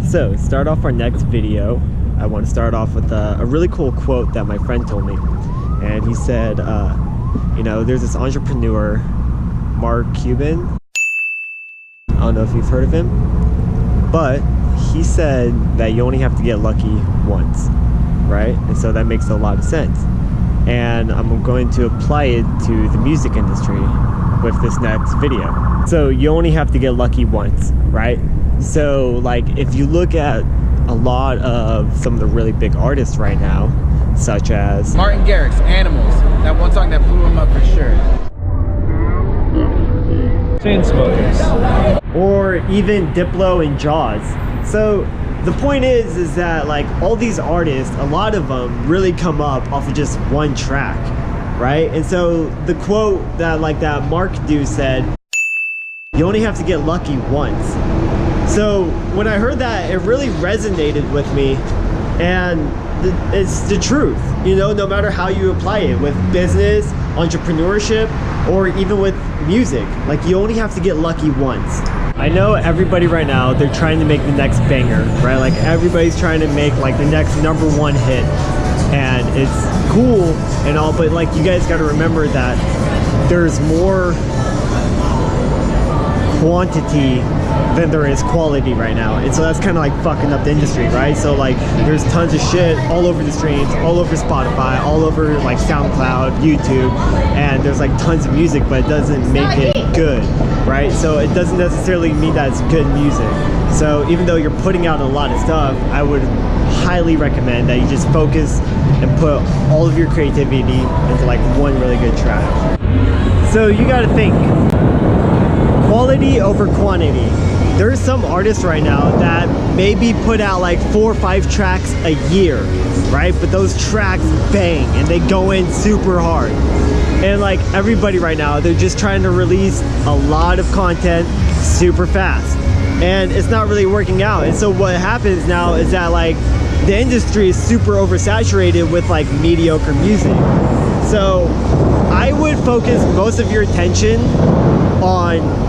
So, start off our next video. I want to start off with a really cool quote that my friend told me. And he said, you know, there's this entrepreneur, Mark Cuban. I don't know if you've heard of him, but he said that you only have to get lucky once, right? And so that makes a lot of sense. And I'm going to apply it to the music industry with this next video. So you only have to get lucky once, right? So like if you look at a lot of some of the really big artists right now, such as Martin Garrix, Animals, that one song that blew him up for sure. Chainsmokers. Or even Diplo and Jaws. So the point is that like all these artists, a lot of them really come up off of just one track, right? And so the quote that Mark dude said, you only have to get lucky once. So when I heard that, it really resonated with me, and it's the truth, you know, no matter how you apply it with business, entrepreneurship, or even with music. Like you only have to get lucky once. I know everybody right now, they're trying to make the next banger, right? Like everybody's trying to make like the next #1 hit, and it's cool and all, but like you guys got to remember that there's more quantity than there is quality right now, and so that's kind of like fucking up the industry, right? So like there's tons of shit all over the streams, all over Spotify, all over like SoundCloud, YouTube, and there's like tons of music, but it doesn't make it good, right? So it doesn't necessarily mean that it's good music. So even though you're putting out a lot of stuff, I would highly recommend that you just focus and put all of your creativity into like one really good track. So you got to think quality over quantity. There's some artists right now that maybe put out like 4 or 5 tracks a year, right? But those tracks bang and they go in super hard. And like everybody right now, they're just trying to release a lot of content super fast. And it's not really working out. And so what happens now is that like the industry is super oversaturated with like mediocre music. So I would focus most of your attention on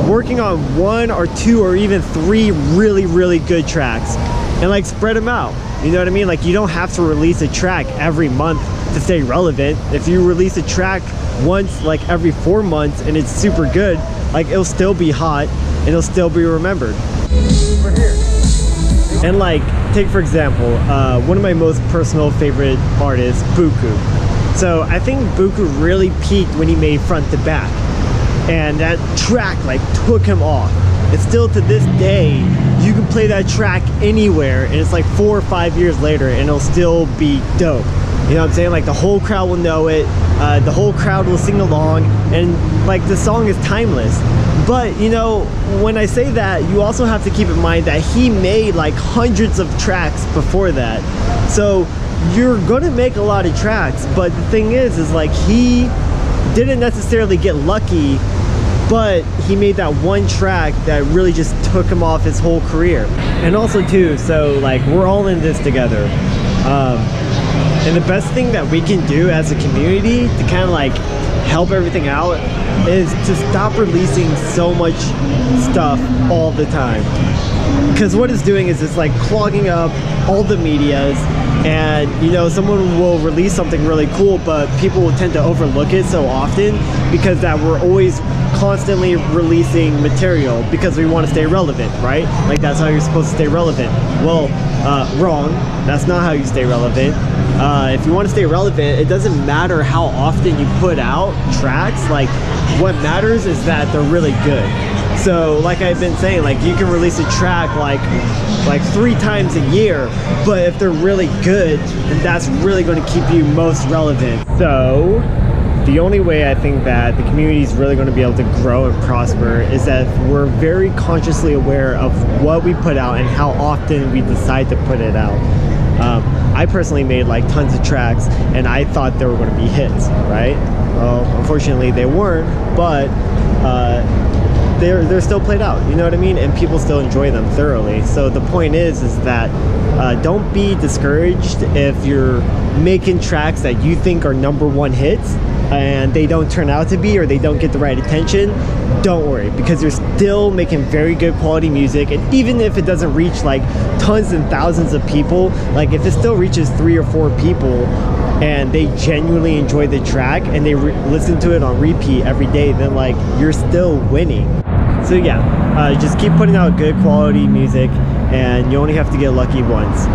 working on 1 or 2 or even 3 really good tracks and like spread them out, you know what I mean? Like you don't have to release a track every month to stay relevant. If you release a track once like every 4 months and it's super good, like it'll still be hot and it'll still be remembered. We're here. And like take for example one of my most personal favorite artists, Buku. So I think Buku really peaked when he made Front to Back. And that track like took him off. And still to this day, you can play that track anywhere and it's like 4 or 5 years later and it'll still be dope. You know what I'm saying? Like the whole crowd will know it, the whole crowd will sing along, and like the song is timeless. But you know, when I say that, you also have to keep in mind that he made like hundreds of tracks before that. So you're gonna make a lot of tracks, but the thing is like he didn't necessarily get lucky, but he made that one track that really just took him off his whole career. And also too, so like we're all in this together, and the best thing that we can do as a community to kind of like help everything out is to stop releasing so much stuff all the time, because what it's doing is it's like clogging up all the medias. And you know, someone will release something really cool, but people will tend to overlook it so often because that we're always constantly releasing material because we want to stay relevant, right? Like that's how you're supposed to stay relevant. Well, wrong. That's not how you stay relevant. If you want to stay relevant, it doesn't matter how often you put out tracks. Like what matters is that they're really good. So like I've been saying, like you can release a track like 3 times a year, but if they're really good, then that's really going to keep you most relevant. So the only way I think that the community is really going to be able to grow and prosper is that we're very consciously aware of what we put out and how often we decide to put it out. I personally made like tons of tracks and I thought they were going to be hits, right? Well, unfortunately they weren't, but they're still played out, you know what I mean? And people still enjoy them thoroughly. So the point is that don't be discouraged if you're making tracks that you think are #1 hits, and they don't turn out to be, or they don't get the right attention, don't worry, because you're still making very good quality music. And even if it doesn't reach like tons and thousands of people, like if it still reaches 3 or 4 people and they genuinely enjoy the track and they listen to it on repeat every day, then like you're still winning. So yeah, just keep putting out good quality music, and you only have to get lucky once.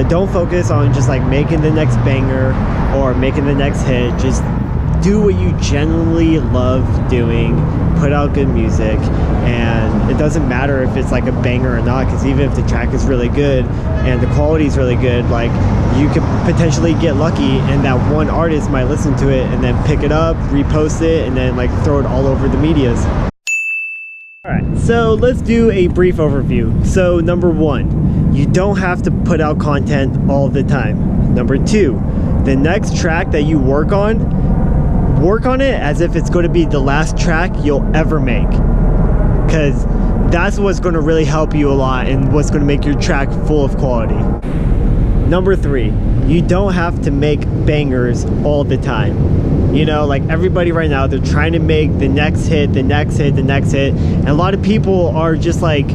Don't focus on just like making the next banger or making the next hit. Just do what you genuinely love doing, put out good music, and it doesn't matter if it's like a banger or not, because even if the track is really good and the quality is really good, like you could potentially get lucky and that one artist might listen to it and then pick it up, repost it, and then like throw it all over the medias. Alright, so let's do a brief overview. So number 1, you don't have to put out content all the time. Number 2, the next track that you work on it as if it's going to be the last track you'll ever make, because that's what's going to really help you a lot and what's going to make your track full of quality. Number 3, you don't have to make bangers all the time. You know, like everybody right now, they're trying to make the next hit, the next hit, the next hit, and a lot of people are just like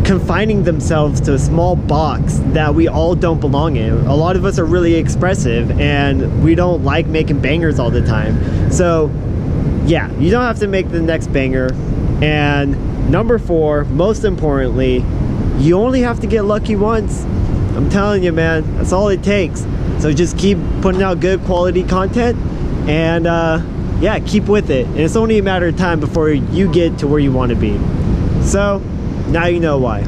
confining themselves to a small box that we all don't belong in. A lot of us are really expressive and we don't like making bangers all the time. So yeah, you don't have to make the next banger. And number 4, most importantly, you only have to get lucky once. I'm telling you, man, that's all it takes. So just keep putting out good quality content, and yeah, keep with it. And it's only a matter of time before you get to where you want to be. So now you know why.